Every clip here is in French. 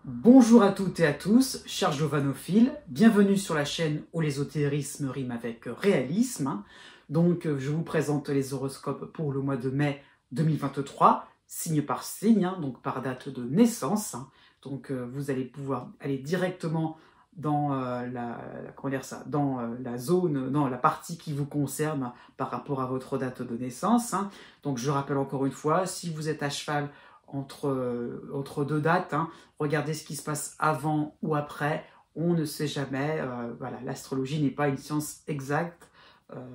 Bonjour à toutes et à tous, chers giovanophiles, bienvenue sur la chaîne où l'ésotérisme rime avec réalisme. Donc je vous présente les horoscopes pour le mois de mai 2023, signe par signe, donc par date de naissance. Donc vous allez pouvoir aller directement dans la zone, dans la partie qui vous concerne par rapport à votre date de naissance. Donc je rappelle encore une fois, si vous êtes à cheval entre deux dates, regardez ce qui se passe avant ou après, on ne sait jamais. Voilà, l'astrologie n'est pas une science exacte.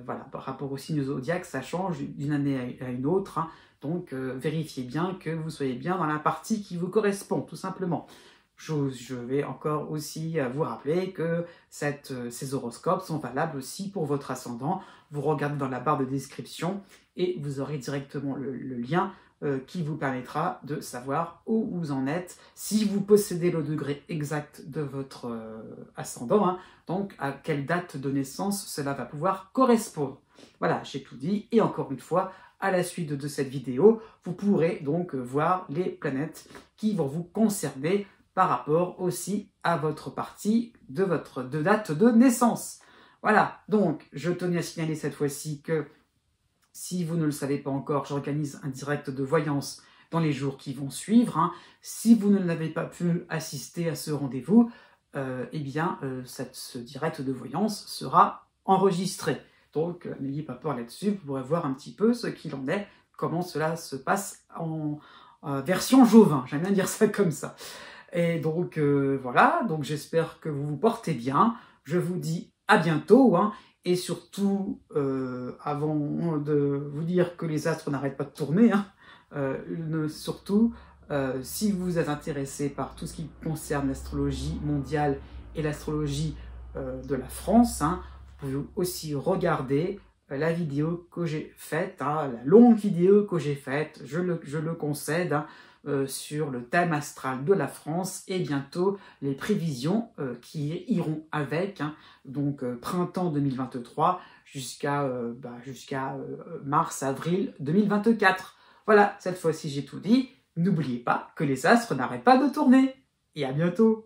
Voilà, par rapport au signe zodiaque, ça change d'une année à une autre. Donc, vérifiez bien que vous soyez bien dans la partie qui vous correspond, tout simplement. Je vais encore aussi vous rappeler que ces horoscopes sont valables aussi pour votre ascendant. Vous regardez dans la barre de description et vous aurez directement le lien qui vous permettra de savoir où vous en êtes, si vous possédez le degré exact de votre ascendant, donc à quelle date de naissance cela va pouvoir correspondre. Voilà, j'ai tout dit, et encore une fois, à la suite de cette vidéo, vous pourrez donc voir les planètes qui vont vous concerner par rapport aussi à votre partie de date de naissance. Voilà, donc je tenais à signaler cette fois-ci que si vous ne le savez pas encore, j'organise un direct de voyance dans les jours qui vont suivre. Si vous ne l'avez pas pu assister à ce rendez-vous, ce direct de voyance sera enregistré. Donc, n'ayez pas peur là-dessus, vous pourrez voir un petit peu ce qu'il en est, comment cela se passe en version Jovin. J'aime bien dire ça comme ça. Et donc, voilà, donc j'espère que vous vous portez bien. Je vous dis à bientôt, et surtout, avant de vous dire que les astres n'arrêtent pas de tourner, si vous êtes intéressé par tout ce qui concerne l'astrologie mondiale et l'astrologie de la France, vous pouvez aussi regarder la vidéo que j'ai faite, la longue vidéo que j'ai faite, je le concède, sur le thème astral de la France et bientôt les prévisions qui iront avec, donc printemps 2023 jusqu'à mars-avril 2024. Voilà, cette fois-ci j'ai tout dit. N'oubliez pas que les astres n'arrêtent pas de tourner. Et à bientôt.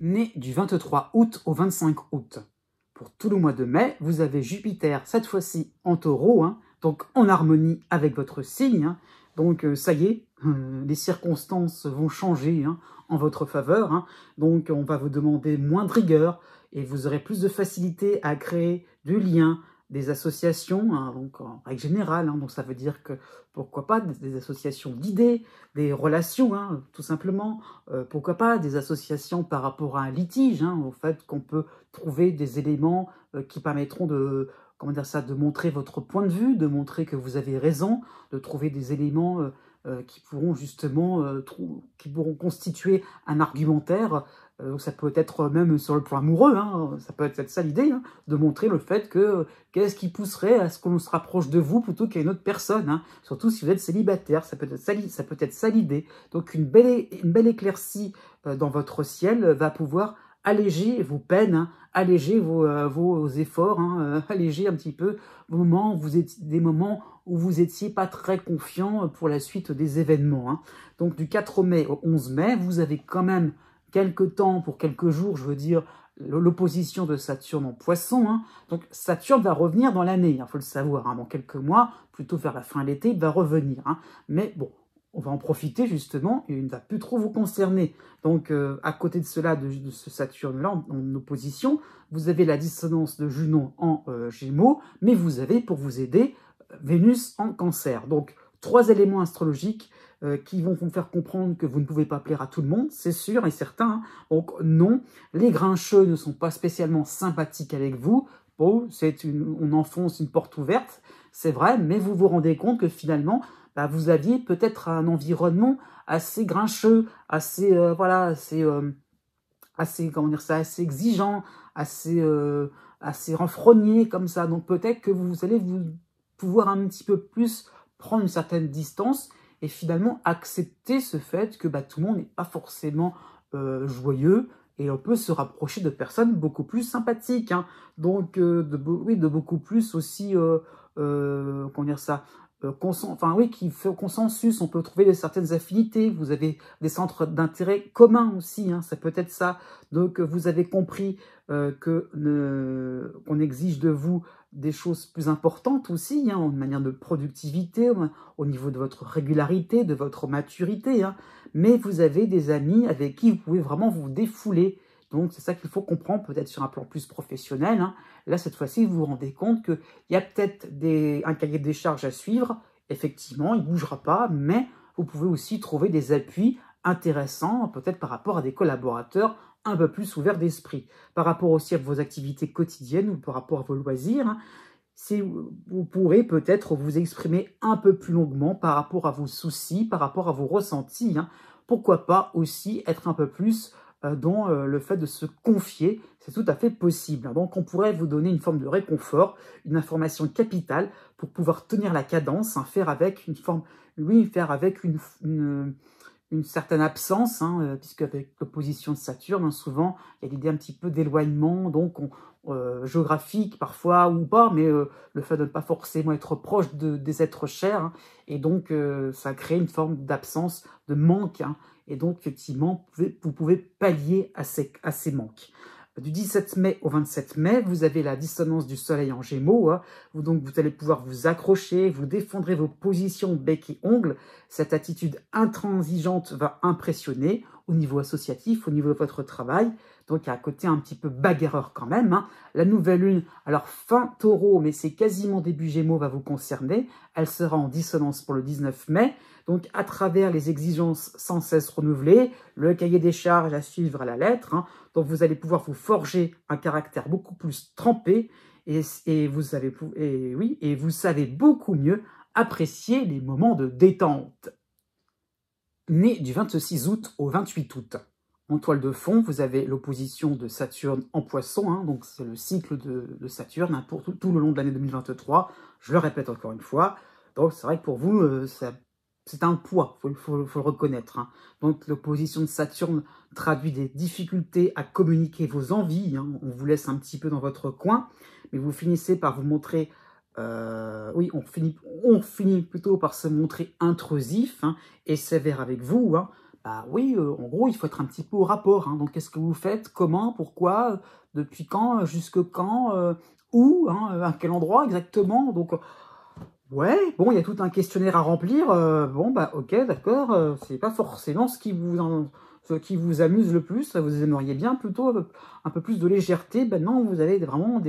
Né du 23 août au 25 août. Pour tout le mois de mai, vous avez Jupiter, cette fois-ci en taureau, donc en harmonie avec votre signe. Donc ça y est, les circonstances vont changer en votre faveur. Donc on va vous demander moins de rigueur et vous aurez plus de facilité à créer du lien, des associations, donc en règle générale. Donc ça veut dire que, pourquoi pas, des associations d'idées, des relations, tout simplement. Pourquoi pas des associations par rapport à un litige, au fait qu'on peut trouver des éléments qui permettront de, de montrer votre point de vue, de montrer que vous avez raison, de trouver des éléments qui pourront justement qui pourront constituer un argumentaire. Donc ça peut être même sur le plan amoureux, ça peut être ça l'idée, de montrer le fait que qu'est-ce qui pousserait à ce qu'on se rapproche de vous plutôt qu'à une autre personne, surtout si vous êtes célibataire, ça peut être ça l'idée. Donc une belle éclaircie dans votre ciel va pouvoir alléger vos peines, alléger vos efforts, alléger un petit peu des moments où vous étiez pas très confiant pour la suite des événements. Donc du 4 mai au 11 mai, vous avez quand même quelques temps, pour quelques jours, je veux dire, l'opposition de Saturne en Poisson. Donc Saturne va revenir dans l'année, il faut le savoir, dans quelques mois, plutôt vers la fin de l'été, il va revenir. Mais bon, on va en profiter justement, et il ne va plus trop vous concerner. Donc à côté de cela, de ce Saturne-là en opposition, vous avez la dissonance de Junon en Gémeaux, mais vous avez, pour vous aider, Vénus en Cancer. Donc 3 éléments astrologiques qui vont vous faire comprendre que vous ne pouvez pas plaire à tout le monde, c'est sûr et certain. Donc non, les grincheux ne sont pas spécialement sympathiques avec vous. Bon, on enfonce une porte ouverte, c'est vrai, mais vous vous rendez compte que finalement, vous aviez peut-être un environnement assez grincheux, assez assez exigeant, assez renfrogné comme ça. Donc peut-être que vous allez vous pouvoir un petit peu plus prendre une certaine distance et finalement accepter ce fait que tout le monde n'est pas forcément joyeux et on peut se rapprocher de personnes beaucoup plus sympathiques, hein. Donc oui, de beaucoup plus aussi, comment dire ça, qui fait consensus, on peut trouver certaines affinités, vous avez des centres d'intérêt communs aussi, hein, ça peut être ça. Donc vous avez compris qu'on exige de vous des choses plus importantes aussi, hein, en manière de productivité, au niveau de votre régularité, de votre maturité, hein. Mais vous avez des amis avec qui vous pouvez vraiment vous défouler. Donc c'est ça qu'il faut comprendre, peut-être sur un plan plus professionnel, hein. Là, cette fois-ci, vous vous rendez compte qu'il y a peut-être un cahier des charges à suivre. Effectivement, il ne bougera pas, mais vous pouvez aussi trouver des appuis intéressants, peut-être par rapport à des collaborateurs un peu plus ouverts d'esprit. Par rapport aussi à vos activités quotidiennes ou par rapport à vos loisirs, hein, vous pourrez peut-être vous exprimer un peu plus longuement par rapport à vos soucis, par rapport à vos ressentis, hein. Pourquoi pas aussi être un peu plus dans le fait de se confier, c'est tout à fait possible. Donc on pourrait vous donner une forme de réconfort, une information capitale pour pouvoir tenir la cadence, hein, faire avec une certaine absence, hein, puisque avec l'opposition de Saturne, hein, souvent il y a l'idée un petit peu d'éloignement, donc géographique parfois ou pas, mais le fait de ne pas forcément être proche des êtres chers, hein, et donc ça crée une forme d'absence, de manque, hein. Et donc, effectivement, vous pouvez pallier à ces manques. Du 17 mai au 27 mai, vous avez la dissonance du soleil en Gémeaux, hein. Donc, vous allez pouvoir vous accrocher, vous défendrez vos positions bec et ongles. Cette attitude intransigeante va impressionner au niveau associatif, au niveau de votre travail. Donc, il y a un côté un petit peu bagarreur quand même, hein. La nouvelle lune, alors fin taureau, mais c'est quasiment début Gémeaux, va vous concerner. Elle sera en dissonance pour le 19 mai. Donc, à travers les exigences sans cesse renouvelées, le cahier des charges à suivre à la lettre, hein, donc vous allez pouvoir vous forger un caractère beaucoup plus trempé et vous savez beaucoup mieux apprécier les moments de détente. Né du 26 août au 28 août. En toile de fond, vous avez l'opposition de Saturne en Poisson, hein, donc c'est le cycle de Saturne, hein, pour tout le long de l'année 2023. Je le répète encore une fois. Donc c'est vrai que pour vous, c'est un poids, il faut le reconnaître, hein. Donc l'opposition de Saturne traduit des difficultés à communiquer vos envies, hein. On vous laisse un petit peu dans votre coin, mais vous finissez par vous montrer, on finit plutôt par se montrer intrusif, hein, et sévère avec vous, hein. En gros, il faut être un petit peu au rapport, hein. Donc qu'est-ce que vous faites, comment, pourquoi, depuis quand, jusque quand, où, hein, à quel endroit exactement. Donc ouais, bon, il y a tout un questionnaire à remplir. Ok, d'accord. C'est pas forcément ce qui vous amuse le plus. Vous aimeriez bien plutôt un peu plus de légèreté. Non, vous avez vraiment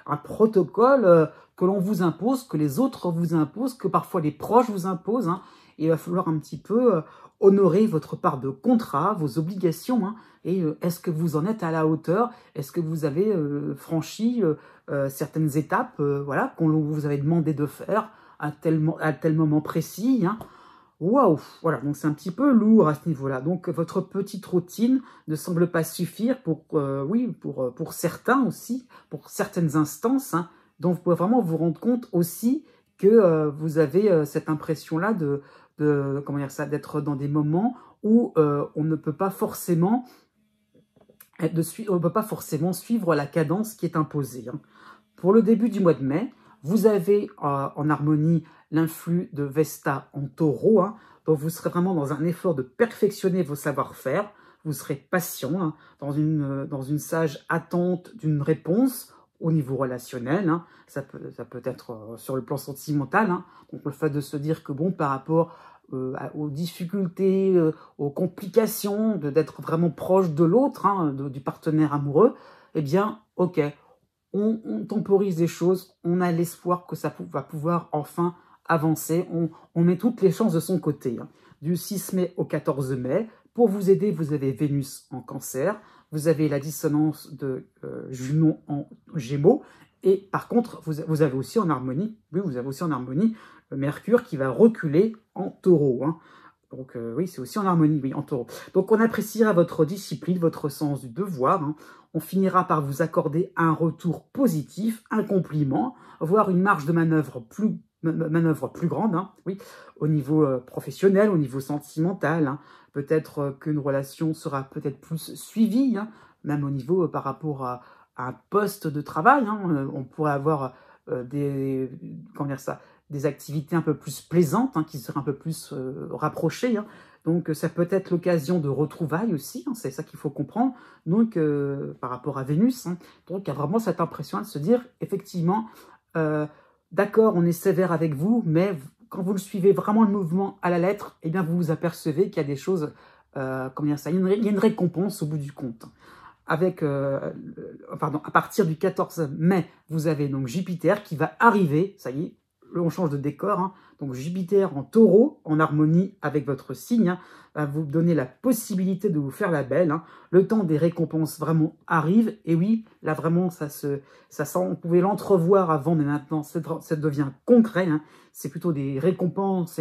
un protocole que l'on vous impose, que les autres vous imposent, que parfois les proches vous imposent, hein. Et il va falloir un petit peu honorer votre part de contrat, vos obligations, hein. Et est-ce que vous en êtes à la hauteur? Est-ce que vous avez franchi certaines étapes, voilà, qu'on vous avait demandé de faire à tel moment précis, hein. Waouh, voilà, donc c'est un petit peu lourd à ce niveau-là. Donc votre petite routine ne semble pas suffire pour certains aussi, pour certaines instances, hein. Donc vous pouvez vraiment vous rendre compte aussi que vous avez cette impression-là d'être dans des moments où on ne peut pas forcément suivre la cadence qui est imposée, hein. Pour le début du mois de mai, vous avez en harmonie l'influx de Vesta en taureau, hein. Donc vous serez vraiment dans un effort de perfectionner vos savoir-faire. Vous serez patient, hein, dans une sage attente d'une réponse au niveau relationnel, hein. Ça peut être sur le plan sentimental, hein. Donc le fait de se dire que par rapport aux difficultés, aux complications, d'être vraiment proche de l'autre, hein, du partenaire amoureux, eh bien, ok, on temporise les choses, on a l'espoir que ça va pouvoir enfin avancer, on met toutes les chances de son côté, hein. Du 6 mai au 14 mai, pour vous aider, vous avez Vénus en Cancer, vous avez la dissonance de Junon en Gémeaux, et par contre, vous avez aussi en harmonie, Mercure qui va reculer en Taureau, hein. Donc oui, c'est aussi en harmonie, oui, en taureau. Donc on appréciera votre discipline, votre sens du devoir. Hein. On finira par vous accorder un retour positif, un compliment, voire une marge de manœuvre plus grande, hein, oui, au niveau professionnel, au niveau sentimental. Hein. Peut-être qu'une relation sera peut-être plus suivie, hein, même au niveau par rapport à un poste de travail. Hein. On pourrait avoir comment dire ça, des activités un peu plus plaisantes, hein, qui seraient un peu plus rapprochées. Hein. Donc, ça peut être l'occasion de retrouvailles aussi, hein, c'est ça qu'il faut comprendre, donc par rapport à Vénus. Hein. Donc, il y a vraiment cette impression de se dire, effectivement, d'accord, on est sévère avec vous, mais quand vous le suivez vraiment le mouvement à la lettre, eh bien, vous vous apercevez qu'il y a des choses, comment dire ça, il y a une récompense au bout du compte. Avec, à partir du 14 mai, vous avez donc Jupiter qui va arriver, ça y est, on change de décor, hein. Donc Jupiter en taureau, en harmonie avec votre signe, hein, va vous donner la possibilité de vous faire la belle. Hein. Le temps des récompenses vraiment arrive, et oui, là vraiment, ça sent, on pouvait l'entrevoir avant, mais maintenant, ça devient concret. Hein. C'est plutôt des récompenses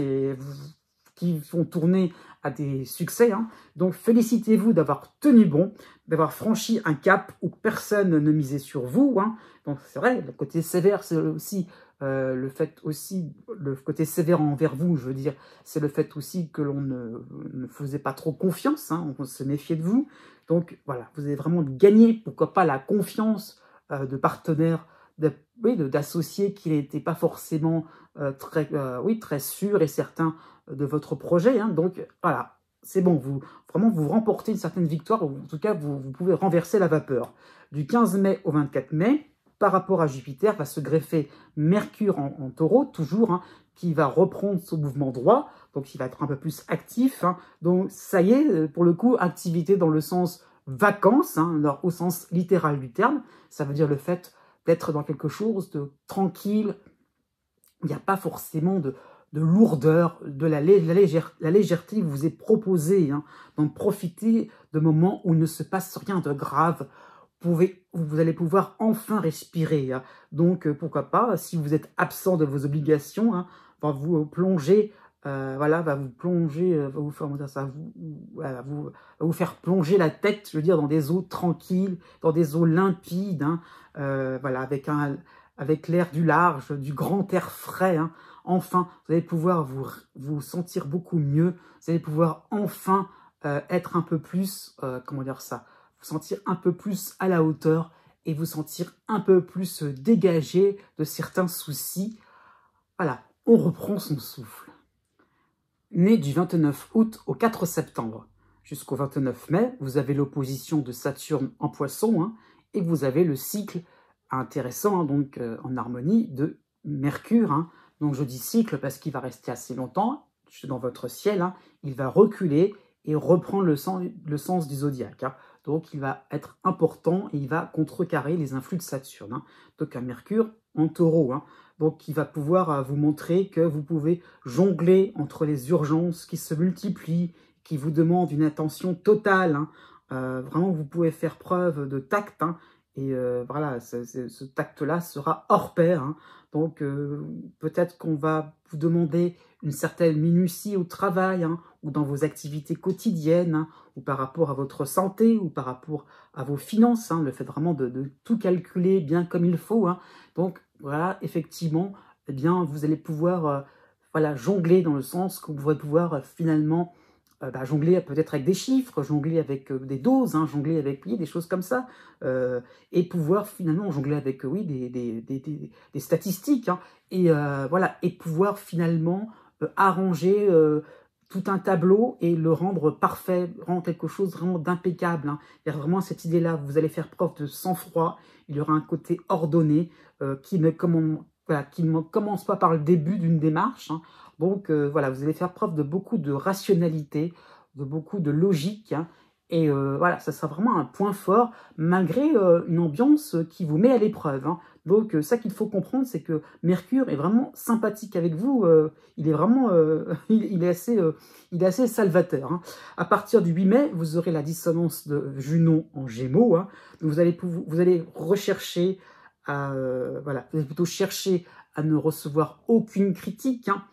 qui font tourner à des succès. Hein. Donc félicitez-vous d'avoir tenu bon, d'avoir franchi un cap où personne ne misait sur vous. Hein. Donc c'est vrai, le côté sévère, c'est aussi le côté sévère envers vous, je veux dire, c'est le fait aussi que l'on ne faisait pas trop confiance, hein, on se méfiait de vous. Donc voilà, vous avez vraiment gagné, pourquoi pas, la confiance de partenaires, d'associés qui n'étaient pas forcément très sûrs et certains de votre projet. Hein. Donc voilà, c'est bon, vous remportez une certaine victoire, ou en tout cas, vous pouvez renverser la vapeur. Du 15 mai au 24 mai, par rapport à Jupiter, va se greffer Mercure en taureau, toujours, hein, qui va reprendre son mouvement droit, donc il va être un peu plus actif. Hein. Donc ça y est, pour le coup, activité dans le sens vacances, hein, au sens littéral du terme. Ça veut dire le fait d'être dans quelque chose de tranquille. Il n'y a pas forcément de lourdeur, de la légèreté vous est proposée. Hein. Donc profitez de moments où il ne se passe rien de grave. Vous allez pouvoir enfin respirer. Hein. Donc, pourquoi pas, si vous êtes absent de vos obligations, hein, va vous plonger, va vous faire plonger la tête, je veux dire, dans des eaux tranquilles, dans des eaux limpides, hein, avec l'air du large, du grand air frais. Hein. Enfin, vous allez pouvoir vous sentir beaucoup mieux. Vous allez pouvoir enfin être un peu plus, vous sentir un peu plus à la hauteur et vous sentir un peu plus dégagé de certains soucis. Voilà, on reprend son souffle. Né du 29 août au 4 septembre jusqu'au 29 mai, vous avez l'opposition de Saturne en Poisson, hein, et vous avez le cycle intéressant, hein, donc en harmonie de Mercure. Hein. Donc je dis cycle parce qu'il va rester assez longtemps dans votre ciel. Hein. Il va reculer et reprendre le sens du zodiaque. Hein. Donc il va être important et il va contrecarrer les influx de Saturne. Hein. Donc un Mercure en taureau. Hein. Donc il va pouvoir vous montrer que vous pouvez jongler entre les urgences qui se multiplient, qui vous demandent une attention totale. Hein. Vraiment, vous pouvez faire preuve de tact. Hein. Et voilà, ce tact-là sera hors pair. Hein. Donc peut-être qu'on va vous demander une certaine minutie au travail, hein, ou dans vos activités quotidiennes, hein, ou par rapport à votre santé, ou par rapport à vos finances, hein, le fait vraiment de tout calculer bien comme il faut. Hein. Donc voilà, effectivement, eh bien, vous allez pouvoir jongler dans le sens que vous allez pouvoir finalement jongler peut-être avec des chiffres, jongler avec des doses, hein, jongler avec des choses comme ça, et pouvoir finalement jongler avec des statistiques, hein, et pouvoir finalement arranger tout un tableau et le rendre parfait, rendre quelque chose vraiment d'impeccable. Hein. Il y a vraiment cette idée-là, vous allez faire preuve de sang-froid, il y aura un côté ordonné qui ne commence pas par le début d'une démarche. Hein. Donc vous allez faire preuve de beaucoup de rationalité, de beaucoup de logique. Hein. Et ça sera vraiment un point fort, malgré une ambiance qui vous met à l'épreuve. Hein. Donc ça qu'il faut comprendre, c'est que Mercure est vraiment sympathique avec vous. Il est vraiment, il est assez salvateur. Hein. À partir du 8 mai, vous aurez la dissonance de Junon en Gémeaux. Hein. Vous allez rechercher, vous allez plutôt chercher à ne recevoir aucune critique. Hein.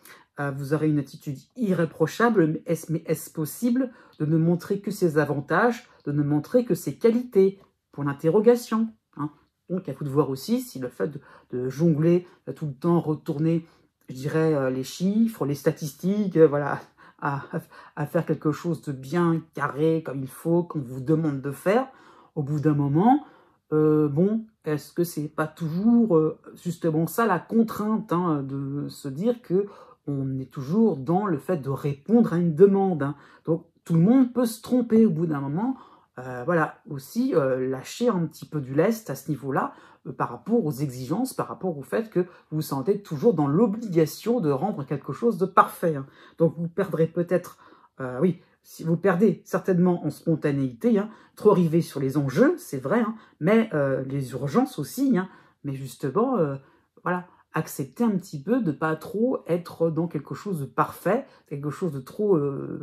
vous aurez une attitude irréprochable, mais est-ce possible de ne montrer que ses avantages, de ne montrer que ses qualités? Pour l'interrogation. Hein. Donc, à vous de voir aussi si le fait de jongler, de tout le temps retourner, je dirais, les chiffres, les statistiques, voilà, à faire quelque chose de bien carré, comme il faut, qu'on vous demande de faire, au bout d'un moment, bon, est-ce que c'est pas toujours justement ça la contrainte, hein, de se dire que on est toujours dans le fait de répondre à une demande, hein. Donc, tout le monde peut se tromper au bout d'un moment. Voilà, aussi lâcher un petit peu du lest à ce niveau-là, par rapport aux exigences, par rapport au fait que vous vous sentez toujours dans l'obligation de rendre quelque chose de parfait, hein. Donc, vous perdrez peut-être, oui, si vous perdez certainement en spontanéité, hein, trop arrivé sur les enjeux, c'est vrai, hein, mais les urgences aussi, hein, mais justement, voilà, accepter un petit peu de ne pas trop être dans quelque chose de parfait, quelque chose de trop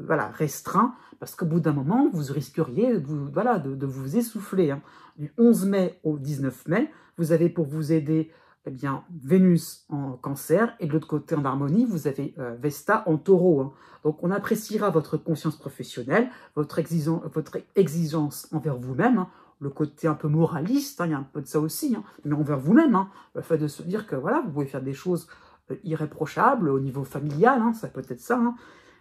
voilà, restreint, parce qu'au bout d'un moment, vous risqueriez voilà, de vous essouffler, hein. Du 11 mai au 19 mai, vous avez pour vous aider eh bien, Vénus en Cancer, et de l'autre côté en Harmonie, vous avez Vesta en Taureau, hein. Donc on appréciera votre conscience professionnelle, votre exigence envers vous-même, hein, le côté un peu moraliste, hein, il y a un peu de ça aussi, hein, mais envers vous-même, hein, le fait de se dire que voilà, vous pouvez faire des choses irréprochables au niveau familial, hein, ça peut être ça, hein,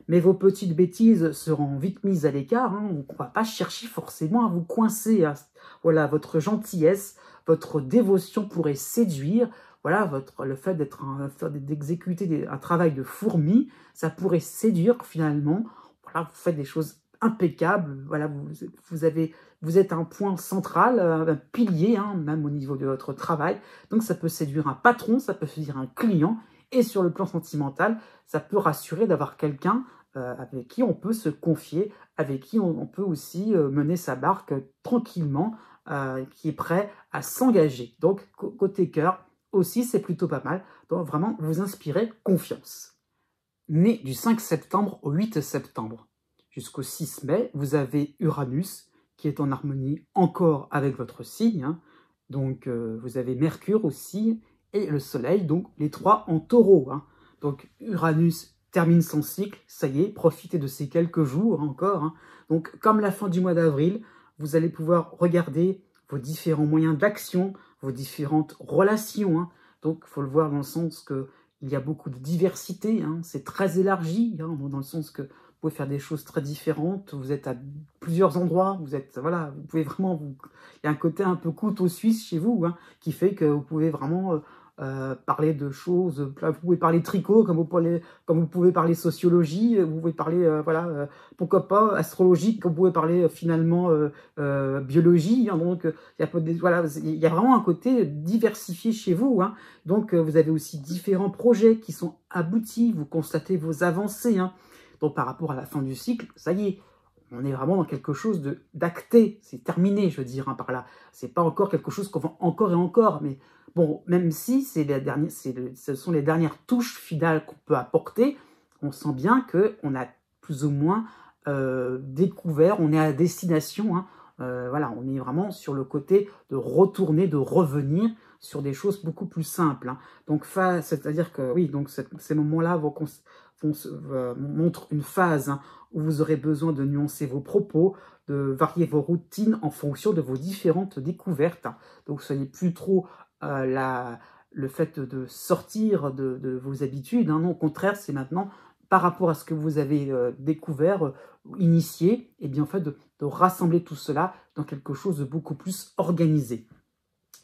mais vos petites bêtises seront vite mises à l'écart, hein, on ne va pas chercher forcément à vous coincer, hein. Voilà, votre gentillesse, votre dévotion pourrait séduire, voilà, le fait d'exécuter un travail de fourmi, ça pourrait séduire finalement, voilà, vous faites des choses impeccables, voilà, vous êtes un point central, un pilier, hein, même au niveau de votre travail. Donc, ça peut séduire un patron, ça peut séduire un client. Et sur le plan sentimental, ça peut rassurer d'avoir quelqu'un avec qui on peut se confier, avec qui on peut aussi mener sa barque tranquillement, qui est prêt à s'engager. Donc, côté cœur, aussi, c'est plutôt pas mal. Donc, vraiment, vous inspirez confiance. Né du 5 septembre au 8 septembre jusqu'au 6 mai, vous avez Uranus, qui est en harmonie encore avec votre signe, hein. Donc, vous avez Mercure aussi, et le Soleil, donc les trois en Taureau, hein. Donc, Uranus termine son cycle, ça y est, profitez de ces quelques jours encore, hein. Donc, comme la fin du mois d'avril, vous allez pouvoir regarder vos différents moyens d'action, vos différentes relations, hein. Donc, il faut le voir dans le sens que il y a beaucoup de diversité, hein. C'est très élargi, hein, dans le sens que vous pouvez faire des choses très différentes, vous êtes à plusieurs endroits, voilà, vous pouvez vraiment, il y a un côté un peu couteau suisse chez vous, hein, qui fait que vous pouvez vraiment parler de choses, vous pouvez parler tricot, comme vous pouvez parler sociologie, vous pouvez parler, voilà, pourquoi pas astrologie, comme vous pouvez parler finalement biologie, hein. Donc voilà, il y a vraiment un côté diversifié chez vous, hein. Donc vous avez aussi différents projets qui sont aboutis, vous constatez vos avancées, hein. Donc, par rapport à la fin du cycle, ça y est, on est vraiment dans quelque chose d'acté, c'est terminé, je veux dire, hein, par là. C'est pas encore quelque chose qu'on va encore et encore, mais bon, même si ce sont les dernières touches finales qu'on peut apporter, on sent bien qu'on a plus ou moins découvert, on est à destination, hein. Voilà, on est vraiment sur le côté de retourner, de revenir sur des choses beaucoup plus simples, hein. Donc, c'est-à-dire que, oui, donc ces moments-là montre une phase, hein, où vous aurez besoin de nuancer vos propos, de varier vos routines en fonction de vos différentes découvertes, hein. Donc, ce n'est plus trop le fait de sortir de vos habitudes, hein. Non, au contraire, c'est maintenant par rapport à ce que vous avez découvert, initié, et bien en fait de rassembler tout cela dans quelque chose de beaucoup plus organisé.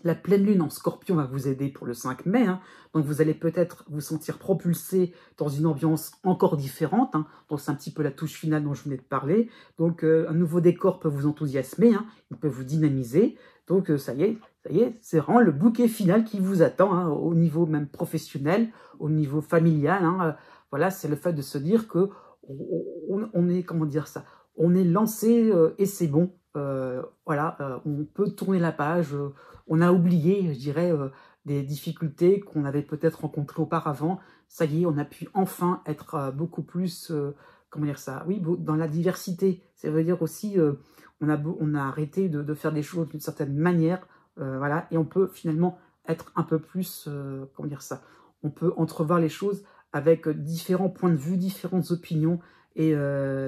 La pleine lune en Scorpion va vous aider pour le 5 mai, hein. Donc vous allez peut-être vous sentir propulsé dans une ambiance encore différente, hein. Donc c'est un petit peu la touche finale dont je venais de parler. Donc un nouveau décor peut vous enthousiasmer, hein. Il peut vous dynamiser. Donc ça y est, c'est vraiment le bouquet final qui vous attend, hein, au niveau même professionnel, au niveau familial, hein. Voilà, c'est le fait de se dire que on est, comment dire ça, on est lancé et c'est bon. Voilà, on peut tourner la page. On a oublié, je dirais, des difficultés qu'on avait peut-être rencontrées auparavant. Ça y est, on a pu enfin être beaucoup plus, comment dire ça, oui, dans la diversité. Ça veut dire aussi, on a arrêté de faire des choses d'une certaine manière, voilà, et on peut finalement être un peu plus, comment dire ça, on peut entrevoir les choses avec différents points de vue, différentes opinions, et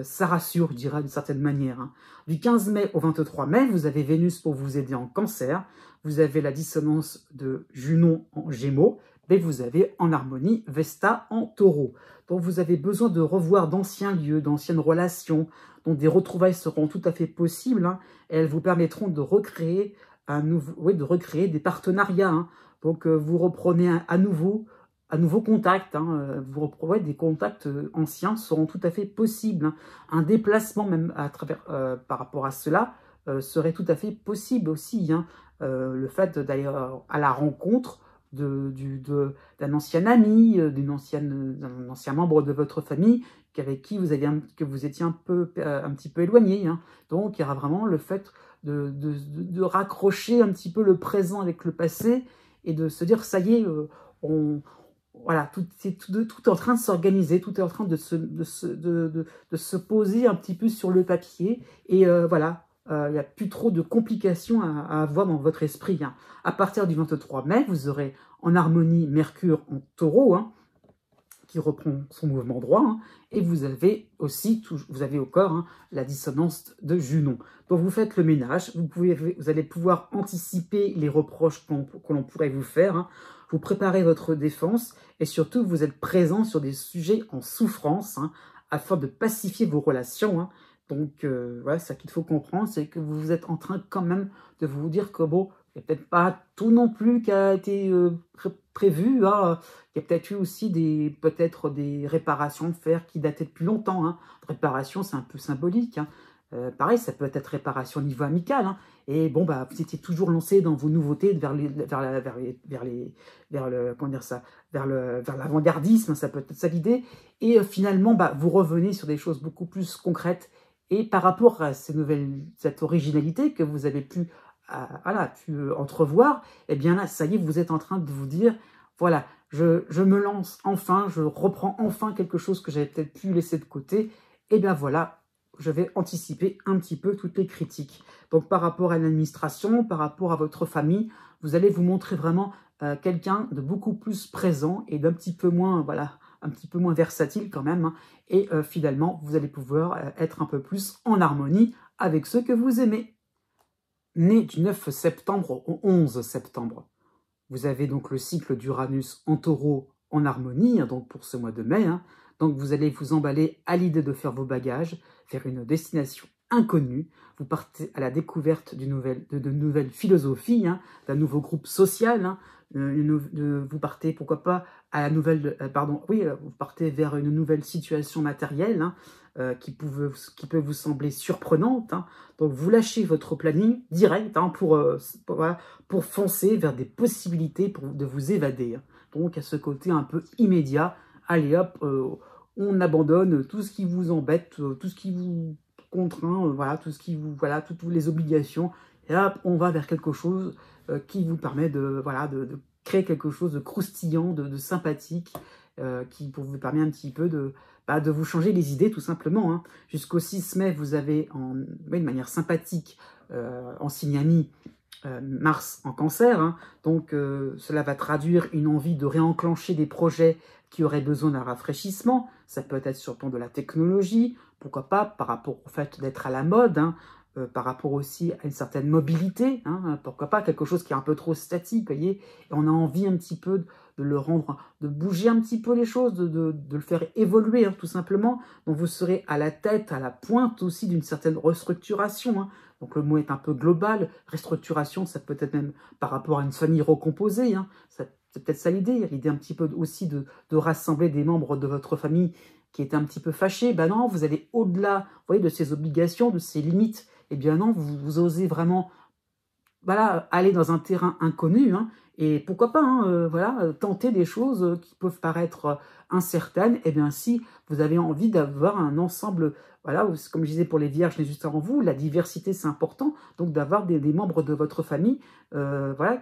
ça rassure, je dirais, d'une certaine manière. Hein. Du 15 mai au 23 mai, vous avez Vénus pour vous aider en Cancer, vous avez la dissonance de Junon en Gémeaux, et vous avez en harmonie Vesta en Taureau. Donc vous avez besoin de revoir d'anciens lieux, d'anciennes relations, donc des retrouvailles seront tout à fait possibles, hein, et elles vous permettront de recréer des partenariats. Hein. Donc vous reprenez à nouveau contact, hein, vous retrouvez des contacts anciens seront tout à fait possibles. Hein. Un déplacement même par rapport à cela serait tout à fait possible aussi. Hein. Le fait d'aller à la rencontre d'un ancien ami, d'un ancien membre de votre famille avec qui que vous étiez un petit peu éloigné. Hein. Donc il y aura vraiment le fait de raccrocher un petit peu le présent avec le passé et de se dire ça y est, voilà, tout est en train de s'organiser, tout est en train de se poser un petit peu sur le papier. Et voilà, il n'y a plus trop de complications à avoir dans votre esprit. Hein. À partir du 23 mai, vous aurez en harmonie Mercure en Taureau, hein, qui reprend son mouvement droit, hein, et vous avez aussi, vous avez au corps, hein, la dissonance de Junon. Donc vous faites le ménage, vous allez pouvoir anticiper les reproches que l'on pourrait vous faire, hein. Vous préparez votre défense, et surtout vous êtes présent sur des sujets en souffrance, hein, afin de pacifier vos relations. Hein. Donc voilà, c'est ça qu'il faut comprendre, c'est que vous êtes en train quand même de vous dire que bon, il n'y a peut-être pas tout non plus qui a été prévu. Hein. Il y a peut-être eu aussi des réparations de fer qui dataient depuis longtemps. Hein. Réparation, c'est un peu symbolique. Hein. Pareil, ça peut être réparation au niveau amical. Hein. Et bon, bah, vous étiez toujours lancé dans vos nouveautés vers l'avant-gardisme. Ça peut être ça l'idée. Et finalement, bah, vous revenez sur des choses beaucoup plus concrètes. Et par rapport à cette originalité que vous avez pu entrevoir, eh bien là, ça y est, vous êtes en train de vous dire, voilà, je me lance enfin, je reprends enfin quelque chose que j'avais peut-être pu laisser de côté, et bien voilà, je vais anticiper un petit peu toutes les critiques. Donc par rapport à l'administration, par rapport à votre famille, vous allez vous montrer vraiment quelqu'un de beaucoup plus présent et d'un petit peu moins, voilà, un petit peu moins versatile quand même, hein, et finalement, vous allez pouvoir être un peu plus en harmonie avec ceux que vous aimez. Né du 9 septembre au 11 septembre. Vous avez donc le cycle d'Uranus en Taureau en harmonie, hein, donc pour ce mois de mai. Hein. Donc vous allez vous emballer à l'idée de faire vos bagages vers une destination inconnue. Vous partez à la découverte de nouvelles philosophies, hein, d'un nouveau groupe social. Hein. Vous partez, pourquoi pas, vous partez vers une nouvelle situation matérielle, hein, qui peut vous sembler surprenante. Hein. Donc vous lâchez votre planning direct, hein, pour foncer vers des possibilités de vous évader. Hein. Donc à ce côté un peu immédiat, allez hop, on abandonne tout ce qui vous embête, tout ce qui vous contraint, voilà, toutes les obligations, et hop, on va vers quelque chose qui vous permet de créer quelque chose de croustillant, de sympathique, qui vous permet un petit peu de vous changer les idées, tout simplement. Hein. Jusqu'au 6 mai, vous avez, de manière sympathique, en signe ami, Mars en Cancer. Hein. Donc, cela va traduire une envie de réenclencher des projets qui auraient besoin d'un rafraîchissement. Ça peut être sur le plan de la technologie, pourquoi pas, par rapport au fait d'être à la mode, hein. Par rapport aussi à une certaine mobilité, hein, pourquoi pas quelque chose qui est un peu trop statique, voyez, et on a envie un petit peu de le rendre, de bouger un petit peu les choses, de le faire évoluer, hein, tout simplement. Donc vous serez à la tête, à la pointe aussi d'une certaine restructuration, hein. Donc le mot est un peu global, restructuration, ça peut être même par rapport à une famille recomposée, hein. C'est peut-être ça l'idée un petit peu aussi de rassembler des membres de votre famille qui étaient un petit peu fâchés. Ben non, vous allez au-delà, vous voyez, de ces obligations, de ces limites. Eh bien non, vous osez vraiment, voilà, aller dans un terrain inconnu, hein, et pourquoi pas, hein, tenter des choses qui peuvent paraître incertaines. Eh bien si vous avez envie d'avoir un ensemble, voilà, comme je disais pour les vierges juste avant vous, la diversité c'est important, donc d'avoir des membres de votre famille,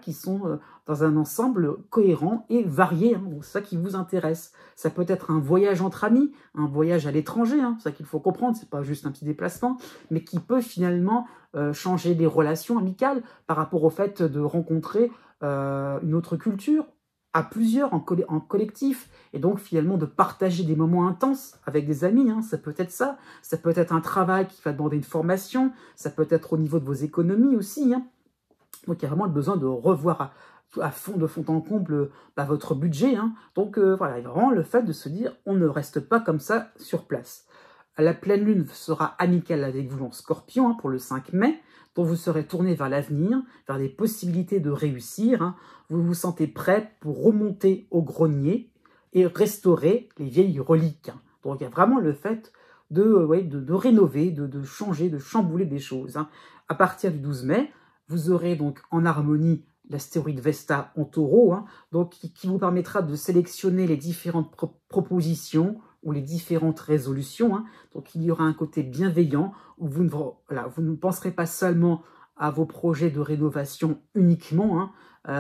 qui sont dans un ensemble cohérent et varié, hein, donc c'est ça qui vous intéresse. Ça peut être un voyage entre amis, un voyage à l'étranger, hein, c'est ça qu'il faut comprendre, c'est pas juste un petit déplacement, mais qui peut finalement changer les relations amicales par rapport au fait de rencontrer une autre culture, à plusieurs, en collectif, et donc finalement de partager des moments intenses avec des amis, hein, ça peut être ça. Ça peut être un travail qui va demander une formation, ça peut être au niveau de vos économies aussi, hein. Donc il y a vraiment le besoin de revoir de fond en comble votre budget, hein. Donc voilà, il y a vraiment le fait de se dire, on ne reste pas comme ça sur place. La pleine lune sera amicale avec vous en Scorpion, hein, pour le 5 mai, dont vous serez tourné vers l'avenir, vers des possibilités de réussir, hein. Vous vous sentez prêt pour remonter au grenier et restaurer les vieilles reliques, hein. Donc il y a vraiment le fait de rénover, de changer, de chambouler des choses, hein. À partir du 12 mai, vous aurez donc en harmonie l'astéroïde Vesta en Taureau, hein, donc qui vous permettra de sélectionner les différentes propositions ou les différentes résolutions, hein. Donc il y aura un côté bienveillant où vous ne penserez pas seulement à vos projets de rénovation uniquement, hein.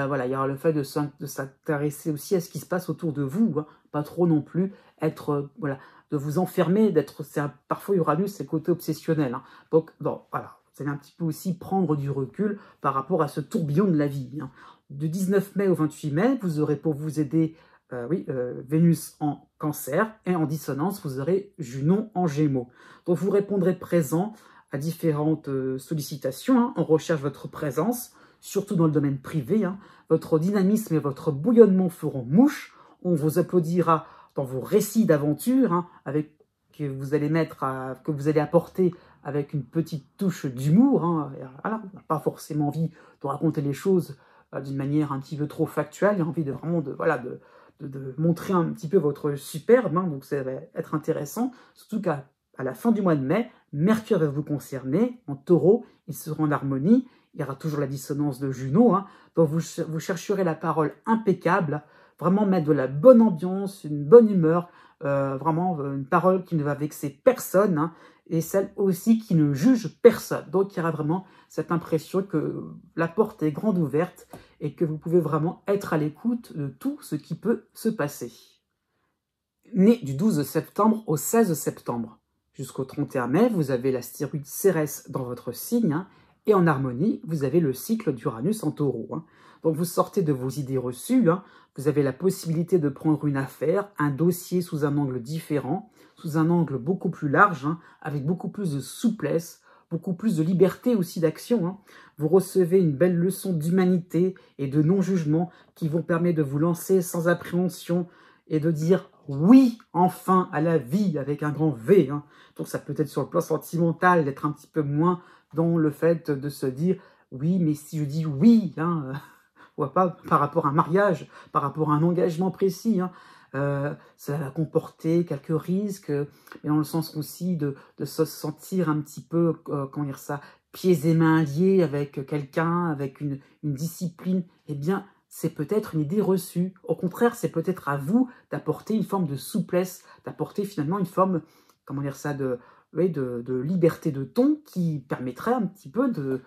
Voilà, il y aura le fait de s'intéresser aussi à ce qui se passe autour de vous, hein. Pas trop non plus être, de vous enfermer, parfois Uranus, c'est le côté obsessionnel, hein. Donc, bon, voilà. Vous allez un petit peu aussi prendre du recul par rapport à ce tourbillon de la vie, hein. Du 19 mai au 28 mai, vous aurez pour vous aider Vénus en Cancer, et en dissonance, vous aurez Junon en Gémeaux. Donc vous répondrez présent à différentes sollicitations, hein. On recherche votre présence, surtout dans le domaine privé, hein. Votre dynamisme et votre bouillonnement feront mouche. On vous applaudira dans vos récits d'aventure, hein, que vous allez apporter avec une petite touche d'humour, hein. Voilà, on n'a pas forcément envie de raconter les choses d'une manière un petit peu trop factuelle, il y a envie de montrer un petit peu votre superbe, hein. Donc ça va être intéressant, surtout qu'à la fin du mois de mai, Mercure va vous concerner, en Taureau, il sera en harmonie, il y aura toujours la dissonance de Junon, hein. Donc vous chercherez la parole impeccable, vraiment mettre de la bonne ambiance, une bonne humeur, vraiment une parole qui ne va vexer personne, hein, et celle aussi qui ne juge personne. Donc il y aura vraiment cette impression que la porte est grande ouverte et que vous pouvez vraiment être à l'écoute de tout ce qui peut se passer. Né du 12 septembre au 16 septembre, jusqu'au 31 mai, vous avez l'astéroïde Cérès dans votre signe, hein, et en harmonie, vous avez le cycle d'Uranus en Taureau, hein. Donc vous sortez de vos idées reçues, hein. Vous avez la possibilité de prendre une affaire, un dossier sous un angle différent, sous un angle beaucoup plus large, hein, avec beaucoup plus de souplesse, beaucoup plus de liberté aussi d'action, hein. Vous recevez une belle leçon d'humanité et de non-jugement qui vous permet de vous lancer sans appréhension et de dire oui, enfin, à la vie avec un grand V, hein. Donc ça peut être sur le plan sentimental, d'être un petit peu moins dans le fait de se dire oui, mais si je dis oui, hein, pas par rapport à un mariage, par rapport à un engagement précis, hein, ça va comporter quelques risques, mais dans le sens aussi de se sentir un petit peu, comment dire ça, pieds et mains liés avec quelqu'un, avec une discipline. Eh bien, c'est peut-être une idée reçue. Au contraire, c'est peut-être à vous d'apporter une forme de souplesse, d'apporter finalement une forme, comment dire ça, de liberté de ton qui permettrait un petit peu de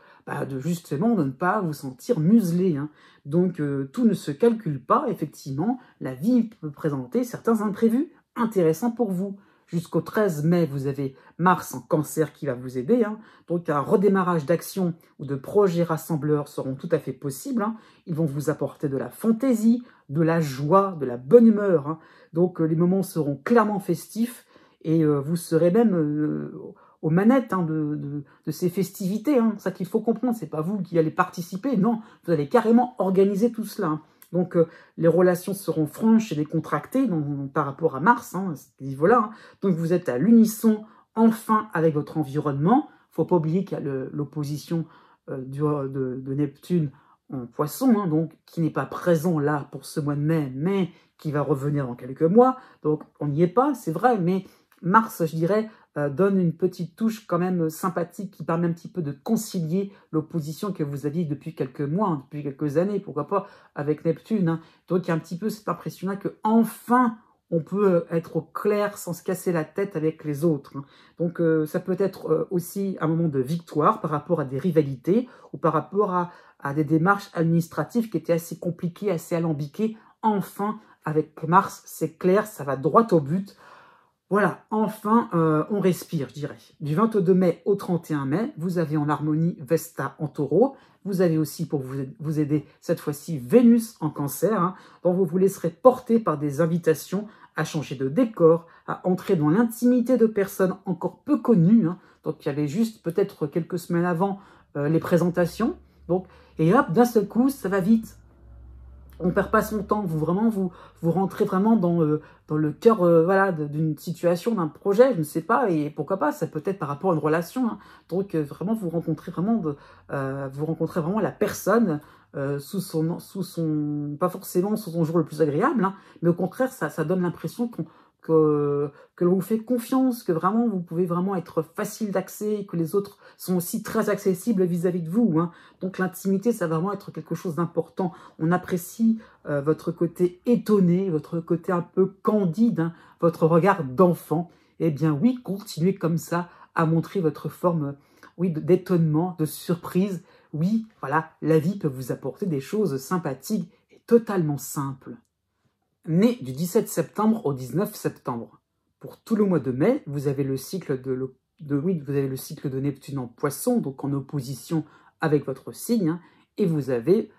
justement de ne pas vous sentir muselé, hein. Donc tout ne se calcule pas, effectivement, la vie peut présenter certains imprévus intéressants pour vous. Jusqu'au 13 mai, vous avez Mars en Cancer qui va vous aider, hein. Donc un redémarrage d'action ou de projets rassembleurs seront tout à fait possibles, hein. Ils vont vous apporter de la fantaisie, de la joie, de la bonne humeur, hein. Donc les moments seront clairement festifs et vous serez même aux manettes, hein, de ces festivités, hein. C'est ça qu'il faut comprendre, c'est pas vous qui allez participer, non, vous allez carrément organiser tout cela, hein. Donc les relations seront franches et décontractées par rapport à Mars, hein, à ce niveau-là, hein. Donc vous êtes à l'unisson enfin avec votre environnement. Faut pas oublier qu'il y a l'opposition de Neptune en Poisson, hein, donc qui n'est pas présent là pour ce mois de mai, mais qui va revenir dans quelques mois. Donc on n'y est pas, c'est vrai, mais Mars, je dirais, donne une petite touche quand même sympathique qui permet un petit peu de concilier l'opposition que vous aviez depuis quelques mois, hein, depuis quelques années, pourquoi pas, avec Neptune, hein. Donc il y a un petit peu cette impression-là qu'enfin on peut être au clair sans se casser la tête avec les autres, hein. Donc ça peut être aussi un moment de victoire par rapport à des rivalités ou par rapport à des démarches administratives qui étaient assez compliquées, assez alambiquées. Enfin, avec Mars, c'est clair, ça va droit au but. Voilà, enfin, on respire, je dirais. Du 22 mai au 31 mai, vous avez en harmonie Vesta en Taureau, Vous avez aussi, pour vous aider, cette fois-ci, Vénus en Cancer, hein, dont vous vous laisserez porter par des invitations à changer de décor, à entrer dans l'intimité de personnes encore peu connues. Hein. Donc, il y avait juste peut-être quelques semaines avant les présentations. Donc, et hop, d'un seul coup, ça va vite. On ne perd pas son temps, vous rentrez vraiment dans le cœur voilà, d'une situation, d'un projet, je ne sais pas, et pourquoi pas, ça peut être par rapport à une relation. Hein. Donc vraiment, vous rencontrez vraiment la personne sous son, pas forcément sous son jour le plus agréable, hein, mais au contraire, ça donne l'impression que l'on vous fait confiance, que vraiment vous pouvez vraiment être facile d'accès, que les autres sont aussi très accessibles vis-à-vis de vous. Hein. Donc l'intimité, ça va vraiment être quelque chose d'important. On apprécie votre côté étonné, votre côté un peu candide, hein, votre regard d'enfant. Eh bien oui, continuez comme ça à montrer votre forme oui, d'étonnement, de surprise. Oui, voilà, la vie peut vous apporter des choses sympathiques et totalement simples. Né du 17 septembre au 19 septembre. Pour tout le mois de mai, vous avez le cycle vous avez le cycle de Neptune en Poisson, donc en opposition avec votre signe, hein, et vous avez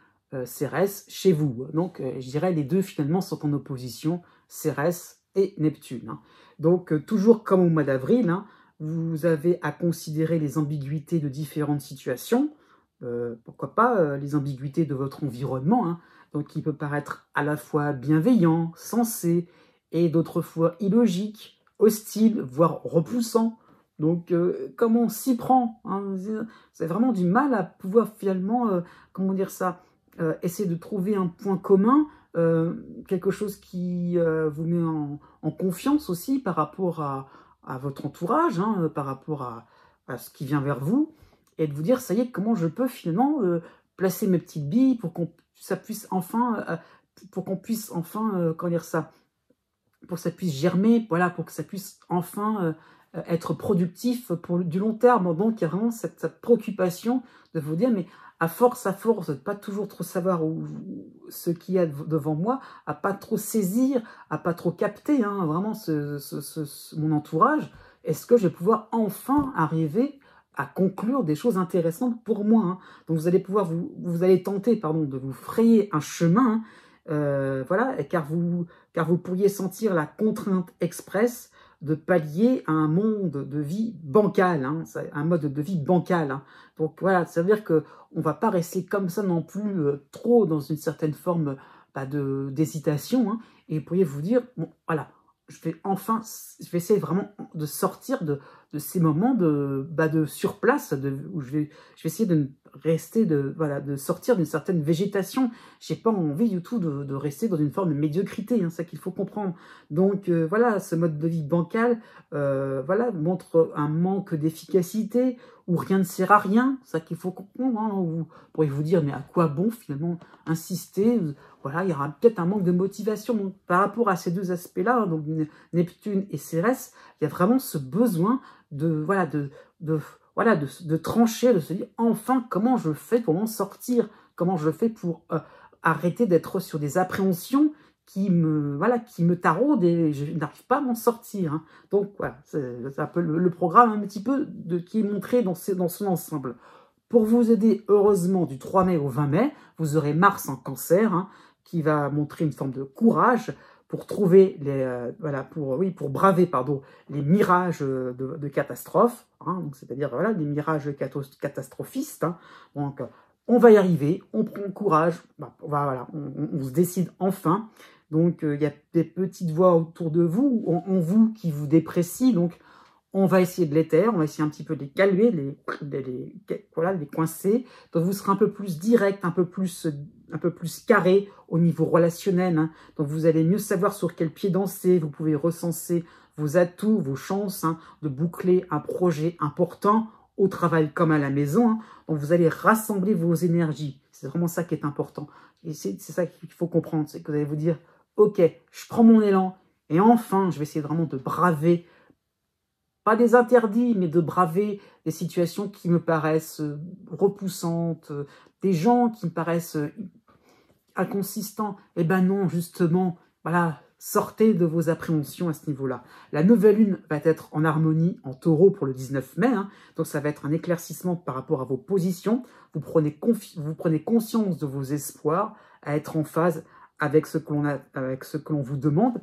Cérès chez vous. Donc, je dirais les deux finalement sont en opposition, Cérès et Neptune. Hein. Donc, toujours comme au mois d'avril, hein, vous avez à considérer les ambiguïtés de différentes situations, pourquoi pas les ambiguïtés de votre environnement, hein, donc il peut paraître à la fois bienveillant, sensé, et d'autres fois illogique, hostile, voire repoussant. Donc comment on s'y prend, hein, c'est vraiment du mal à pouvoir finalement, comment dire ça, essayer de trouver un point commun, quelque chose qui vous met en confiance aussi par rapport à votre entourage, hein, par rapport à ce qui vient vers vous, et de vous dire, ça y est, comment je peux finalement placer mes petites billes pour qu'on puisse enfin, comment dire ça, pour que ça puisse germer, voilà, pour que ça puisse enfin être productif pour du long terme. Donc, il y a vraiment cette préoccupation de vous dire, mais à force de ne pas toujours trop savoir ce qu'il y a devant moi, à pas trop saisir, à pas trop capter, hein, vraiment mon entourage, est-ce que je vais pouvoir enfin arriver à conclure des choses intéressantes pour moi, hein. Donc vous allez pouvoir vous allez tenter pardon de vous frayer un chemin, voilà, car vous pourriez sentir la contrainte express de pallier à un monde de vie bancal, hein, un mode de vie bancal. Hein. Donc voilà, ça veut dire que on va pas rester comme ça non plus trop dans une certaine forme d'hésitation, hein, et vous pourriez vous dire bon voilà, je vais essayer vraiment de sortir de ces moments de surplace, où je vais essayer de rester, de sortir d'une certaine végétation. J'ai pas envie du tout de rester dans une forme de médiocrité, hein, c'est ça qu'il faut comprendre. Donc voilà, ce mode de vie bancal voilà, montre un manque d'efficacité, où rien ne sert à rien, c'est ça qu'il faut comprendre. Hein, où vous pourriez vous dire, mais à quoi bon finalement insister? Voilà, il y aura peut-être un manque de motivation. Donc, par rapport à ces deux aspects-là, hein, donc Neptune et Cérès, il y a vraiment ce besoin de trancher, de se dire enfin comment je fais pour m'en sortir, comment je fais pour arrêter d'être sur des appréhensions qui me taraudent et je n'arrive pas à m'en sortir. Hein. Donc voilà, c'est un peu le programme un petit peu qui est montré dans son ensemble. Pour vous aider, heureusement, du 3 mai au 20 mai, vous aurez Mars en Cancer, hein, qui va montrer une forme de courage pour trouver pour braver les mirages de catastrophes, hein, donc c'est-à-dire voilà, des mirages catastrophistes. Hein. Donc on va y arriver, on prend courage, on se décide enfin. Donc il y a des petites voix autour de vous, en vous, qui vous déprécient, donc on va essayer de les taire, on va essayer un petit peu de les calmer, les coincer. Donc vous serez un peu plus direct, un peu plus carré au niveau relationnel. Hein. Donc vous allez mieux savoir sur quel pied danser, vous pouvez recenser vos atouts, vos chances, hein, de boucler un projet important au travail comme à la maison. Hein. Donc vous allez rassembler vos énergies. C'est vraiment ça qui est important. Et c'est ça qu'il faut comprendre, c'est que vous allez vous dire, ok, je prends mon élan et enfin je vais essayer vraiment de braver, pas des interdits, mais de braver des situations qui me paraissent repoussantes, des gens qui me paraissent inconsistants. Eh ben non, justement, voilà, Sortez de vos appréhensions à ce niveau-là. La nouvelle lune va être en harmonie en taureau pour le 19 mai. Hein, donc ça va être un éclaircissement par rapport à vos positions. Vous prenez conscience de vos espoirs à être en phase avec ce que l'on vous demande.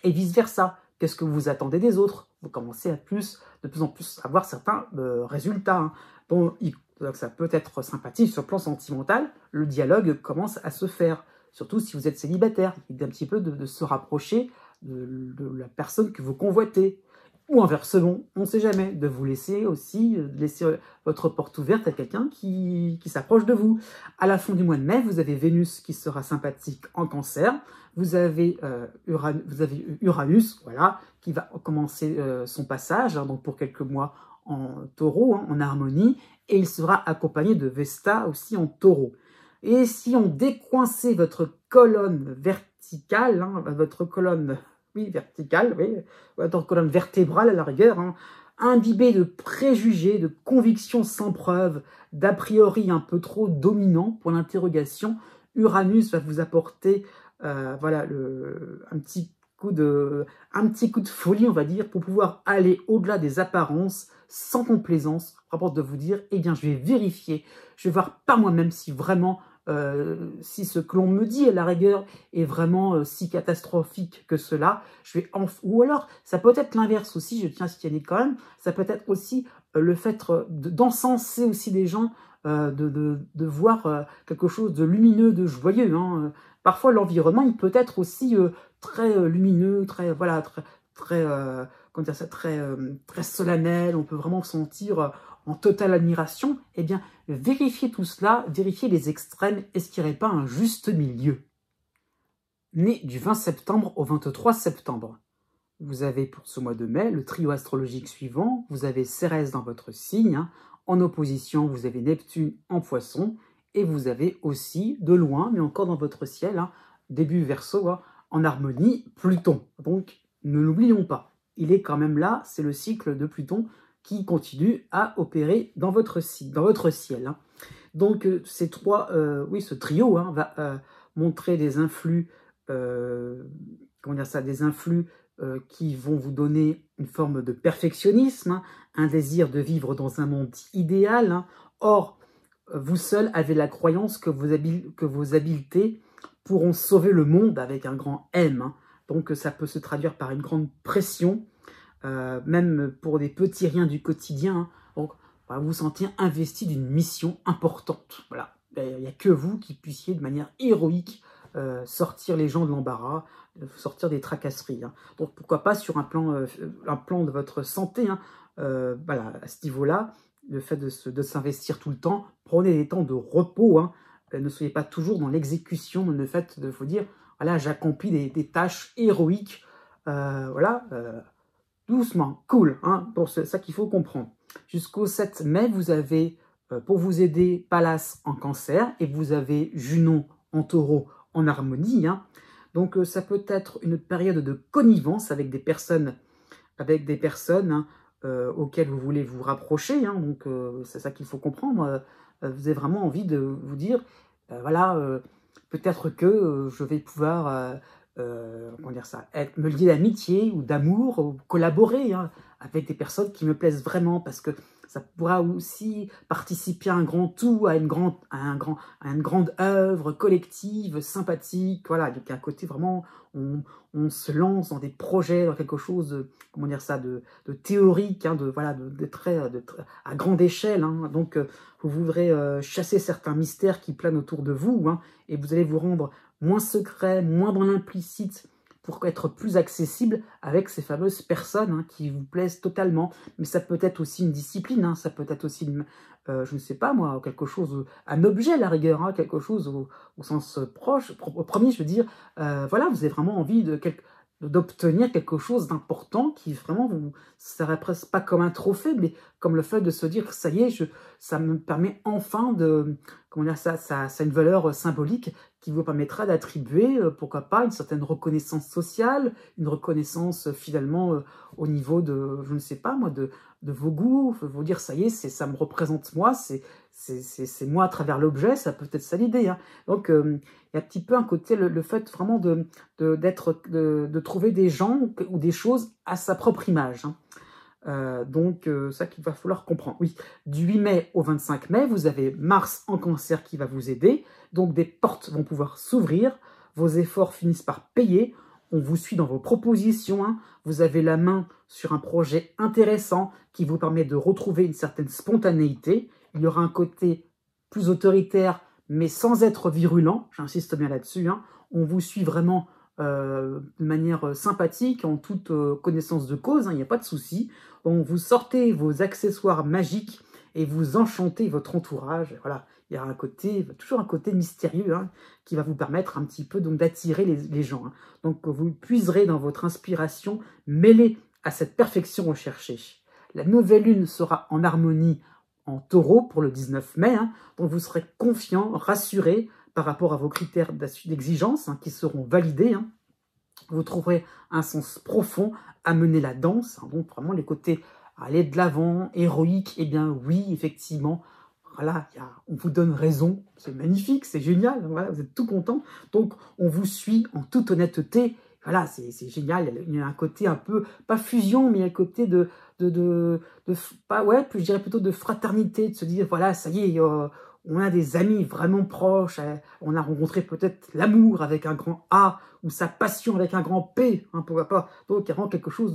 Et vice-versa. Qu'est-ce que vous attendez des autres? Vous commencez de plus en plus à avoir certains résultats. Hein. Donc ça peut être sympathique sur le plan sentimental. Le dialogue commence à se faire. Surtout si vous êtes célibataire. Il y a un petit peu de se rapprocher de la personne que vous convoitez. Ou inversement, on ne sait jamais, de vous laisser aussi, de laisser votre porte ouverte à quelqu'un qui s'approche de vous. À la fin du mois de mai, vous avez Vénus qui sera sympathique en Cancer. Vous avez Uranus, voilà, qui va commencer son passage, hein, donc pour quelques mois en Taureau, hein, en harmonie, et il sera accompagné de Vesta aussi en Taureau. Et si on décoinçait votre colonne verticale, hein, votre colonne... Oui, verticale, oui, votre colonne vertébrale à la rigueur, hein, imbibée de préjugés, de convictions sans preuve, d'a priori un peu trop dominants pour l'interrogation, Uranus va vous apporter voilà, un petit coup de folie, on va dire, pour pouvoir aller au-delà des apparences, sans complaisance, rapport de vous dire, eh bien, je vais vérifier, je vais voir par moi-même si vraiment... si ce que l'on me dit à la rigueur est vraiment si catastrophique que cela, ou alors ça peut être l'inverse aussi, je tiens à signaler quand même, ça peut être aussi le fait d'encenser aussi des gens, de voir quelque chose de lumineux, de joyeux. Hein. Parfois l'environnement il peut être aussi très lumineux, très voilà, très comment dire ça, très solennel, on peut vraiment sentir en totale admiration. Eh bien, vérifiez tout cela, vérifiez les extrêmes, est-ce qu'il n'y aurait pas un juste milieu? Né du 20 septembre au 23 septembre, vous avez pour ce mois de mai le trio astrologique suivant, vous avez Cérès dans votre signe, hein. En opposition, vous avez Neptune en Poisson, et vous avez aussi, de loin, mais encore dans votre ciel, hein, début Verseau, hein, en harmonie, Pluton. Donc, ne l'oublions pas, il est quand même là, c'est le cycle de Pluton qui continue à opérer dans votre ciel. Hein. Donc, ce trio hein, va montrer des influx, des influx qui vont vous donner une forme de perfectionnisme, hein, un désir de vivre dans un monde idéal. Hein. Or, vous seul avez la croyance que vos habiletés pourront sauver le monde avec un grand M. Hein. Donc, ça peut se traduire par une grande pression, même pour des petits riens du quotidien. Hein. Donc, vous vous sentez investi d'une mission importante. Voilà. Il n'y a que vous qui puissiez, de manière héroïque, sortir les gens de l'embarras, sortir des tracasseries. Hein. Donc, pourquoi pas sur un plan de votre santé, hein, voilà, à ce niveau-là, le fait de s'investir tout le temps, prenez des temps de repos, hein, ne soyez pas toujours dans l'exécution, le fait de vous dire, voilà, j'accomplis des tâches héroïques, voilà, doucement, cool, hein, pour ça qu'il faut comprendre. Jusqu'au 7 mai, vous avez, pour vous aider, Pallas en Cancer, et vous avez Junon en Taureau en harmonie. Hein. Donc, ça peut être une période de connivence avec des personnes hein, auxquelles vous voulez vous rapprocher. Hein. Donc, c'est ça qu'il faut comprendre. Vous avez vraiment envie de vous dire, voilà, peut-être que je vais pouvoir... comment dire ça, me lier d'amitié ou d'amour, ou collaborer hein, avec des personnes qui me plaisent vraiment, parce que ça pourra aussi participer à un grand tout, à une grande œuvre collective, sympathique. Voilà, donc il y a un côté vraiment, on se lance dans des projets, dans quelque chose de, comment dire ça, de théorique, hein, à grande échelle. Hein. Donc vous voudrez chasser certains mystères qui planent autour de vous, hein, et vous allez vous rendre moins secret, moins dans l'implicite, pour être plus accessible avec ces fameuses personnes hein, qui vous plaisent totalement. Mais ça peut être aussi une discipline, hein, ça peut être aussi, je ne sais pas moi, quelque chose, un objet à la rigueur, hein, quelque chose au sens premier, je veux dire, voilà, vous avez vraiment envie d'obtenir quelque chose d'important qui vraiment vous serait presque pas comme un trophée, mais comme le fait de se dire que ça y est, ça me permet enfin de, comment dire, ça a une valeur symbolique qui vous permettra d'attribuer, pourquoi pas, une certaine reconnaissance sociale, une reconnaissance finalement au niveau de, je ne sais pas moi, de vos goûts, vous dire ça y est, ça me représente moi, c'est moi à travers l'objet, ça peut être ça l'idée. Hein. Donc il y a un petit peu un côté, le fait vraiment de trouver des gens ou des choses à sa propre image. Hein. Donc, ça qu'il va falloir comprendre. Oui, du 8 mai au 25 mai, vous avez Mars en Cancer qui va vous aider. Donc, des portes vont pouvoir s'ouvrir. Vos efforts finissent par payer. On vous suit dans vos propositions. Hein. Vous avez la main sur un projet intéressant qui vous permet de retrouver une certaine spontanéité. Il y aura un côté plus autoritaire, mais sans être virulent. J'insiste bien là-dessus. Hein. On vous suit vraiment de manière sympathique, en toute connaissance de cause, hein, il n'y a pas de souci. Vous sortez vos accessoires magiques et vous enchantez votre entourage. Voilà, il y a toujours un côté mystérieux hein, qui va vous permettre un petit peu d'attirer les gens. Hein. Donc vous puiserez dans votre inspiration mêlée à cette perfection recherchée. La nouvelle lune sera en harmonie en Taureau pour le 19 mai, hein, donc vous serez confiant, rassuré par rapport à vos critères d'exigence hein, qui seront validés. Hein. Vous trouverez un sens profond à mener la danse, hein, donc vraiment les côtés aller de l'avant, héroïque, eh bien oui, effectivement, voilà, on vous donne raison, c'est magnifique, c'est génial, voilà, vous êtes tout content, donc on vous suit en toute honnêteté, voilà, c'est génial, il y a un côté un peu, pas fusion, mais il y a un côté pas, ouais, je dirais plutôt de fraternité, de se dire, voilà, ça y est, on a des amis vraiment proches, on a rencontré peut-être l'amour avec un grand A, ou sa passion avec un grand P, hein, pourquoi pas, donc il y a vraiment quelque chose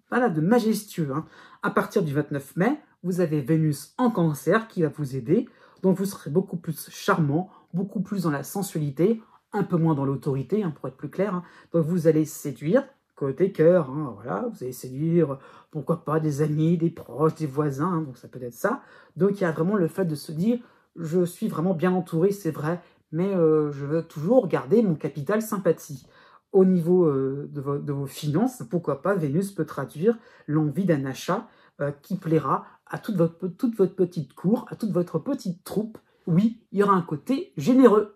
voilà, de majestueux. Hein. À partir du 29 mai, vous avez Vénus en Cancer qui va vous aider, donc vous serez beaucoup plus charmant, beaucoup plus dans la sensualité, un peu moins dans l'autorité, hein, pour être plus clair. Hein. Donc vous allez séduire, côté cœur, hein, voilà, vous allez séduire, pourquoi pas, des amis, des proches, des voisins, hein, donc ça peut être ça. Donc il y a vraiment le fait de se dire, je suis vraiment bien entouré, c'est vrai, mais je veux toujours garder mon capital sympathie. Au niveau de vos finances, pourquoi pas, Vénus peut traduire l'envie d'un achat qui plaira à toute votre petite cour, à toute votre petite troupe. Oui, il y aura un côté généreux.